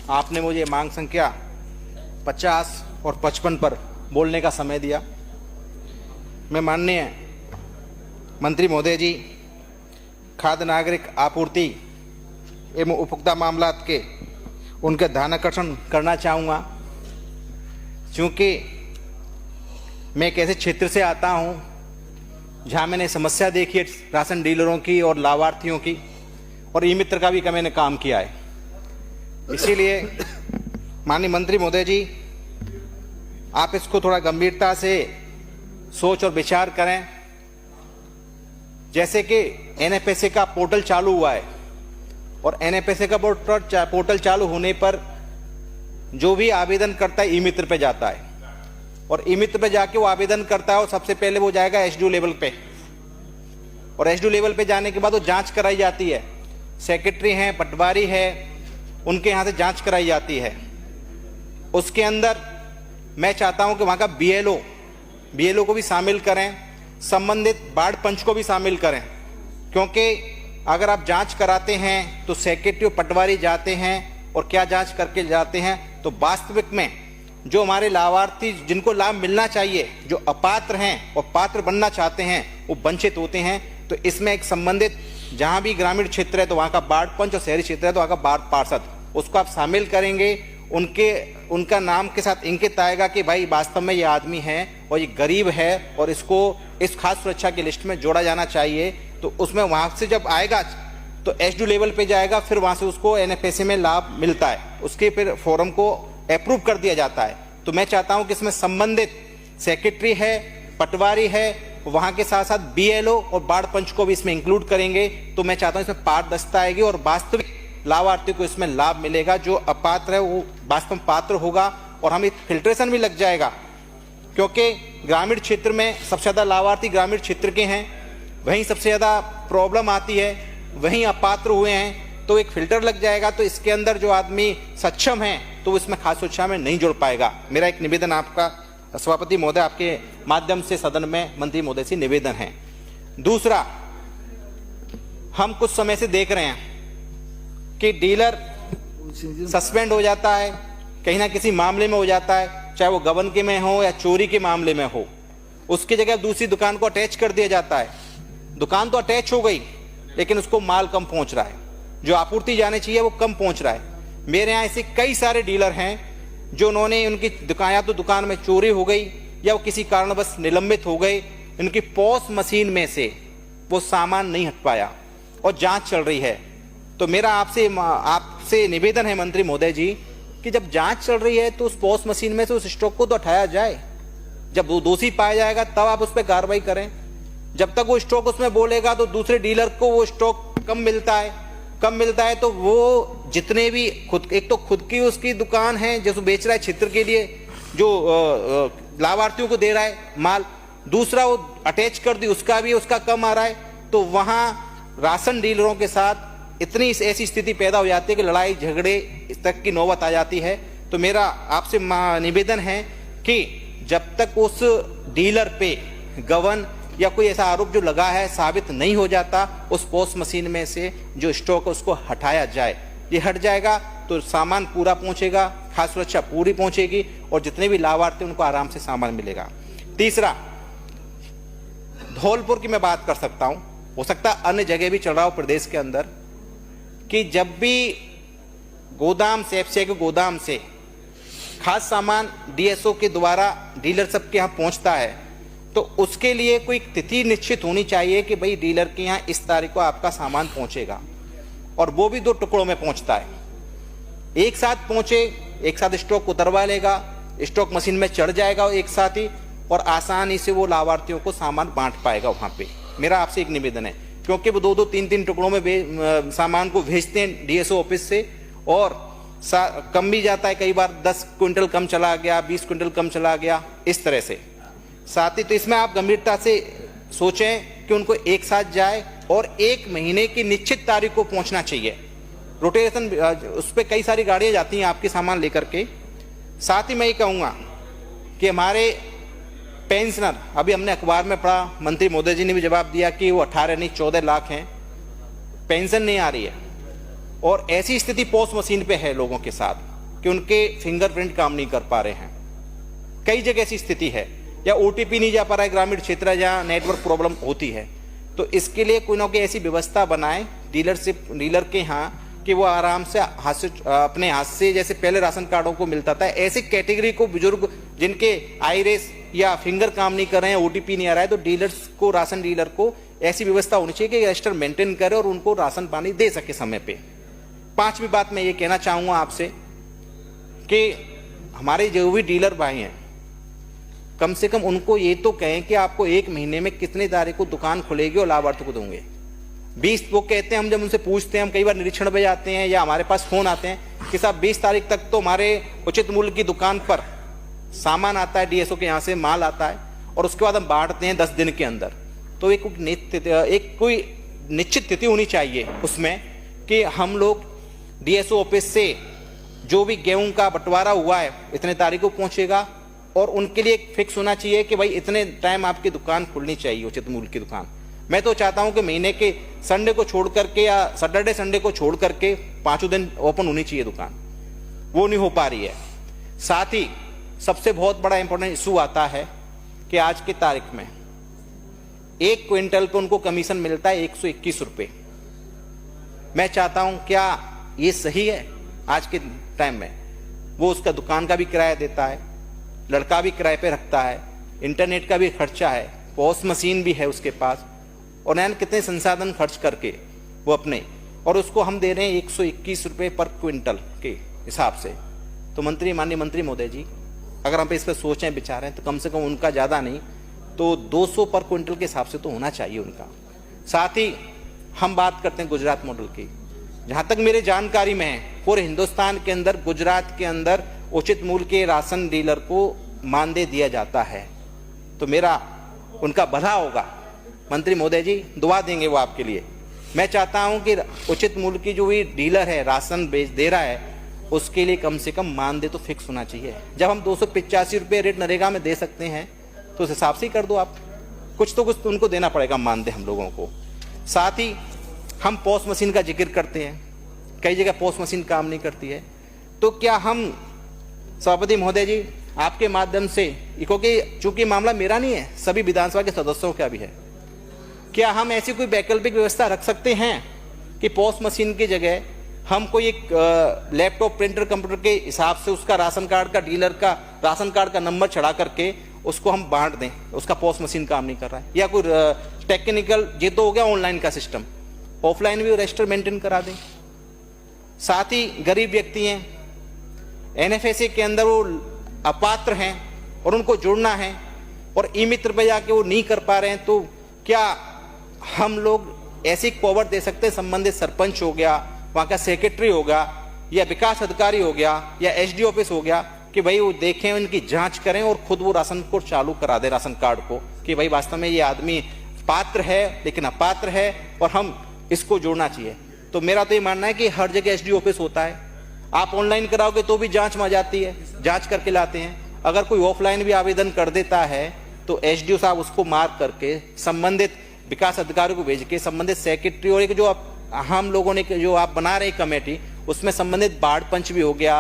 आपने मुझे मांग संख्या 50 और 55 पर बोलने का समय दिया। मैं माननीय मंत्री महोदय जी, खाद्य नागरिक आपूर्ति एवं उपभोक्ता मामलात के उनका ध्यानाकर्षण करना चाहूँगा। क्योंकि मैं एक ऐसे क्षेत्र से आता हूँ जहाँ मैंने समस्या देखी है राशन डीलरों की और लाभार्थियों की, और ई मित्र का भी मैंने काम किया है। इसीलिए माननीय मंत्री महोदय जी, आप इसको थोड़ा गंभीरता से सोच और विचार करें। जैसे कि एनएफएसए का पोर्टल चालू हुआ है, और एनएफएसए का पोर्टल चालू होने पर जो भी आवेदन करता है ई मित्र पे जाता है, और ई मित्र पे जाके वो आवेदन करता है और सबसे पहले वो जाएगा एसडीओ लेवल पे, और एसडीओ लेवल पे जाने के बाद वो जांच कराई जाती है। सेक्रेटरी हैं, पटवारी है, उनके यहाँ से जांच कराई जाती है। उसके अंदर मैं चाहता हूँ कि वहाँ का बीएलओ को भी शामिल करें, संबंधित वार्ड पंच को भी शामिल करें। क्योंकि अगर आप जांच कराते हैं तो सेक्रेटरी और पटवारी जाते हैं और क्या जांच करके जाते हैं, तो वास्तविक में जो हमारे लाभार्थी जिनको लाभ मिलना चाहिए, जो अपात्र हैं और पात्र बनना चाहते हैं, वो वंचित होते हैं। तो इसमें एक संबंधित जहाँ भी ग्रामीण क्षेत्र है तो वहाँ का वार्ड पंच, और शहरी क्षेत्र है तो वहाँ का वार्ड पार्षद, उसको आप शामिल करेंगे। उनका नाम के साथ इंगित आएगा कि भाई वास्तव में ये आदमी है और ये गरीब है और इसको इस खास सुरक्षा की लिस्ट में जोड़ा जाना चाहिए। तो उसमें वहाँ से जब आएगा तो एसडीओ लेवल पे जाएगा, फिर वहाँ से उसको एनएफएसए में लाभ मिलता है, उसके फिर फॉर्म को अप्रूव कर दिया जाता है। तो मैं चाहता हूँ कि इसमें संबंधित सेक्रेटरी है, पटवारी है, वहाँ के साथ साथ बीएलओ और वार्ड पंच को भी इसमें इंक्लूड करेंगे। तो मैं चाहता हूँ इसमें पारदर्शिता आएगी और वास्तविक लाभार्थी को इसमें लाभ मिलेगा। जो अपात्र है वो वास्तव में पात्र होगा, और हमें फिल्ट्रेशन भी लग जाएगा। क्योंकि ग्रामीण क्षेत्र में सबसे ज़्यादा लाभार्थी ग्रामीण क्षेत्र के हैं, वहीं सबसे ज़्यादा प्रॉब्लम आती है, वहीं अपात्र हुए हैं, तो एक फिल्टर लग जाएगा। तो इसके अंदर जो आदमी सक्षम है तो वो इसमें खास सुरक्षा में नहीं जुड़ पाएगा। मेरा एक निवेदन आपका सभापति महोदय, आपके माध्यम से सदन में मंत्री महोदय से निवेदन है। दूसरा, हम कुछ समय से देख रहे हैं कि डीलर सस्पेंड हो जाता है, कहीं ना किसी मामले में हो जाता है, चाहे वो गबन के में हो या चोरी के मामले में हो, उसकी जगह दूसरी दुकान को अटैच कर दिया जाता है। दुकान तो अटैच हो गई, लेकिन उसको माल कम पहुंच रहा है, जो आपूर्ति जाने चाहिए वो कम पहुंच रहा है। मेरे यहाँ ऐसे कई सारे डीलर हैं जो उन्होंने उनकी दुकान, या तो दुकान में चोरी हो गई या वो किसी कारणवश निलंबित हो गए, उनकी पॉस मशीन में से वो सामान नहीं हट पाया और जांच चल रही है। तो मेरा आपसे निवेदन है मंत्री महोदय जी कि जब जांच चल रही है तो उस पॉस मशीन में से उस स्टॉक को तो हटाया जाए। जब वो दोषी पाया जाएगा तब आप उस पर कार्रवाई करें। जब तक वो स्टॉक उसमें बोलेगा तो दूसरे डीलर को वो स्टॉक कम मिलता है, तो वो जितने भी एक तो खुद की उसकी दुकान है जो बेच रहा है क्षेत्र के लिए, जो लाभार्थियों को दे रहा है माल, दूसरा वो अटैच कर दी, उसका कम आ रहा है। तो वहाँ राशन डीलरों के साथ इतनी ऐसी स्थिति पैदा हो जाती है कि लड़ाई झगड़े तक की नौबत आ जाती है। तो मेरा आपसे निवेदन है कि जब तक उस डीलर पे गबन या कोई ऐसा आरोप जो लगा है साबित नहीं हो जाता, उस पोस्ट मशीन में से जो स्टॉक है उसको हटाया जाए। ये हट जाएगा तो सामान पूरा पहुंचेगा, खास सुरक्षा पूरी पहुंचेगी, और जितने भी लाभार्थी उनको आराम से सामान मिलेगा। तीसरा, धौलपुर की मैं बात कर सकता हूं, हो सकता है अन्य जगह भी चल रहा हो प्रदेश के अंदर, कि जब भी गोदाम से, एफसीआई के गोदाम से खास सामान डीएसओ के द्वारा डीलर सब के यहाँ पहुंचता है, तो उसके लिए कोई तिथि निश्चित होनी चाहिए कि भाई डीलर के यहाँ इस तारीख को आपका सामान पहुंचेगा, और वो भी 2 टुकड़ों में पहुंचता है। एक साथ पहुंचे, एक साथ स्टॉक उतरवा लेगा, स्टॉक मशीन में चढ़ जाएगा एक साथ ही, और आसानी से वो लाभार्थियों को सामान बांट पाएगा वहां पे। मेरा आपसे एक निवेदन है, क्योंकि वो 2-2, 3-3 टुकड़ों में सामान को भेजते हैं डीएसओ ऑफिस से, और कम भी जाता है, कई बार 10 क्विंटल कम चला गया, 20 क्विंटल कम चला गया, इस तरह से। साथ ही तो इसमें आप गंभीरता से सोचें कि उनको एक साथ जाए, और 1 महीने की निश्चित तारीख को पहुंचना चाहिए। रोटेशन उस पर कई सारी गाड़ियां जाती हैं आपके सामान लेकर के। साथ ही मैं ये कहूँगा कि हमारे पेंशनर, अभी हमने अखबार में पढ़ा, मंत्री महोदय जी ने भी जवाब दिया कि वो 18 नहीं 14 लाख हैं, पेंशन नहीं आ रही है, और ऐसी स्थिति पोस्ट मशीन पे है लोगों के साथ। कि उनके फिंगरप्रिंट काम नहीं कर पा रहे हैं। कई जगह ऐसी स्थिति है, या ओटीपी नहीं जा पा रहा है ग्रामीण क्षेत्र जहाँ नेटवर्क प्रॉब्लम होती है। तो इसके लिए कोई ना कोई ऐसी व्यवस्था बनाए डीलर के यहाँ कि वो आराम से अपने हाथ से, जैसे पहले राशन कार्डों को मिलता था, ऐसी कैटेगरी को बुजुर्ग जिनके आईरेस या फिंगर काम नहीं कर रहे हैं, ओटीपी नहीं आ रहा है, तो राशन डीलर को ऐसी व्यवस्था होनी चाहिए कि रजिस्टर मेंटेन करे और उनको राशन पानी दे सके समय पे। पांचवी बात मैं ये कहना चाहूंगा आपसे कि हमारे जो भी डीलर भाई हैं, कम से कम उनको ये तो कहें कि आपको 1 महीने में कितनी तारीख को दुकान खुलेगी और लाभार्थी को दोगे। 20 वो कहते हैं, हम जब उनसे पूछते हैं, हम कई बार निरीक्षण पे जाते हैं या हमारे पास फोन आते हैं कि साहब 20 तारीख तक तो हमारे उचित मूल्य की दुकान पर सामान आता है, डीएसओ के यहाँ से माल आता है और उसके बाद हम बांटते हैं 10 दिन के अंदर। तो एक कोई निश्चित तिथि होनी चाहिए उसमें कि हम लोग डीएसओ ऑफिस से जो भी गेहूं का बंटवारा हुआ है इतने तारीख को पहुंचेगा, और उनके लिए एक फिक्स होना चाहिए कि भाई इतने टाइम आपकी दुकान खुलनी चाहिए, उचित मूल्य की दुकान। मैं तो चाहता हूं कि महीने के संडे को छोड़ करके या सैटरडे संडे को छोड़ करके 5 दिन ओपन होनी चाहिए दुकान, वो नहीं हो पा रही है। साथ ही सबसे बहुत बड़ा इंपॉर्टेंट इशू आता है कि आज की तारीख में 1 क्विंटल पे उनको कमीशन मिलता है 121 रुपये। मैं चाहता हूं, क्या ये सही है? आज के टाइम में वो उसका दुकान का भी किराया देता है, लड़का भी किराए पे रखता है, इंटरनेट का भी खर्चा है, पॉस मशीन भी है उसके पास, और नैन कितने संसाधन खर्च करके वो अपने, और उसको हम दे रहे हैं 121 रुपये पर क्विंटल के हिसाब से। तो माननीय मंत्री महोदय जी, अगर हम इस पर सोचें विचारें तो कम से कम उनका ज़्यादा नहीं तो 200 पर क्विंटल के हिसाब से तो होना चाहिए उनका। साथ ही हम बात करते हैं गुजरात मॉडल की। जहाँ तक मेरे जानकारी में है, पूरे हिंदुस्तान के अंदर गुजरात के अंदर उचित मूल्य के राशन डीलर को मानदेय दिया जाता है। तो मेरा उनका भला होगा, मंत्री महोदय जी दुआ देंगे वो आपके लिए। मैं चाहता हूं कि उचित मूल्य की जो भी डीलर है राशन बेच दे रहा है उसके लिए कम से कम मानदेय तो फिक्स होना चाहिए। जब हम 285 रुपये रेट नरेगा में दे सकते हैं तो उस हिसाब से ही कर दो आप, कुछ तो उनको देना पड़ेगा मानदेय हम लोगों को। साथ ही हम पॉस मशीन का जिक्र करते हैं, कई जगह पॉस मशीन काम नहीं करती है। तो क्या हम सभापति महोदय जी आपके माध्यम से, क्योंकि चूंकि मामला मेरा नहीं है, सभी विधानसभा के सदस्यों का भी है, क्या हम ऐसी कोई वैकल्पिक व्यवस्था रख सकते हैं कि पॉस मशीन की जगह हम कोई एक लैपटॉप प्रिंटर कंप्यूटर के हिसाब से उसका राशन कार्ड का, डीलर का राशन कार्ड का नंबर चढ़ा करके उसको हम बांट दें, उसका पॉस मशीन काम नहीं कर रहा है, या कोई टेक्निकल, ये तो हो गया ऑनलाइन का सिस्टम, ऑफलाइन भी रजिस्टर मेंटेन करा दें। साथ ही गरीब व्यक्ति हैं, एनएफएसए के अंदर वो अपात्र हैं और उनको जुड़ना है और ई मित्र पे जाके वो नहीं कर पा रहे हैं, तो क्या हम लोग ऐसी पावर दे सकते हैं, संबंधित सरपंच हो गया, वहाँ का सेक्रेटरी होगा, या विकास अधिकारी हो गया, या एसडी ऑफिस हो गया, कि भाई वो देखें, उनकी जांच करें और खुद वो राशन को चालू करा दे, राशन कार्ड को, कि भाई वास्तव में ये आदमी पात्र है लेकिन अपात्र है और हम इसको जोड़ना चाहिए। तो मेरा तो ये मानना है कि हर जगह एसडी ऑफिस होता है, आप ऑनलाइन कराओगे तो भी जांच में आ जाती है, जांच करके लाते हैं। अगर कोई ऑफलाइन भी आवेदन कर देता है तो एसडीओ साहब उसको मार्क करके संबंधित विकास अधिकारी को भेज के संबंधित सेक्रेटरी, और एक जो हम लोगों ने जो आप बना रहे कमेटी, उसमें संबंधित बाढ़ पंच भी हो गया,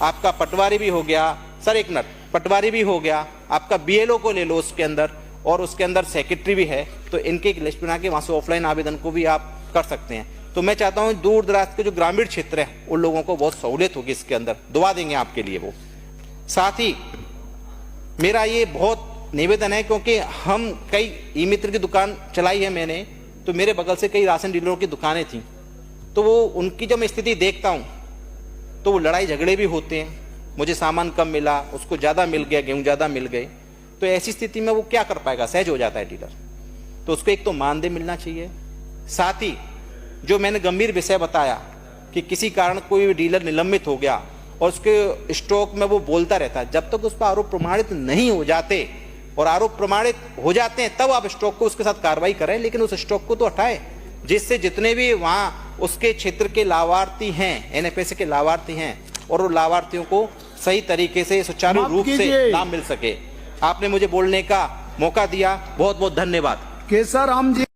आपका पटवारी भी हो गया, सर एक मिनट, पटवारी भी हो गया, आपका बीएलओ को ले लो उसके अंदर, और उसके अंदर सेक्रेटरी भी है, तो इनकी एक लिस्ट बना के वहां से ऑफलाइन आवेदन को भी आप कर सकते हैं। तो मैं चाहता हूं दूर दराज के जो ग्रामीण क्षेत्र है उन लोगों को बहुत सहूलियत होगी इसके अंदर, दुआ देंगे आपके लिए वो। साथ ही मेरा ये बहुत निवेदन है, क्योंकि हम कई ई मित्र की दुकान चलाई है मैंने, तो मेरे बगल से कई राशन डीलरों की दुकानें थी, तो वो उनकी जब मैं स्थिति देखता हूँ तो वो लड़ाई झगड़े भी होते हैं, मुझे सामान कम मिला, उसको ज़्यादा मिल गया, गेहूँ ज़्यादा मिल गए, तो ऐसी स्थिति में वो क्या कर पाएगा, सहज हो जाता है डीलर। तो उसको एक तो मानदेय मिलना चाहिए। साथ ही जो मैंने गंभीर विषय बताया कि किसी कारण कोई भी डीलर निलंबित हो गया और उसके स्टॉक में वो बोलता रहता है, जब तक उस पर आरोप प्रमाणित नहीं हो जाते, और आरोप प्रमाणित हो जाते हैं तब आप स्टॉक को उसके साथ कार्रवाई करें, लेकिन उस स्टॉक को तो हटाए, जिससे जितने भी वहाँ उसके क्षेत्र के लाभार्थी हैं, एनएफएसए के लाभार्थी हैं, और उन लाभार्थियों को सही तरीके से सुचारू रूप से लाभ मिल सके। आपने मुझे बोलने का मौका दिया, बहुत बहुत धन्यवाद। केसर राम जी।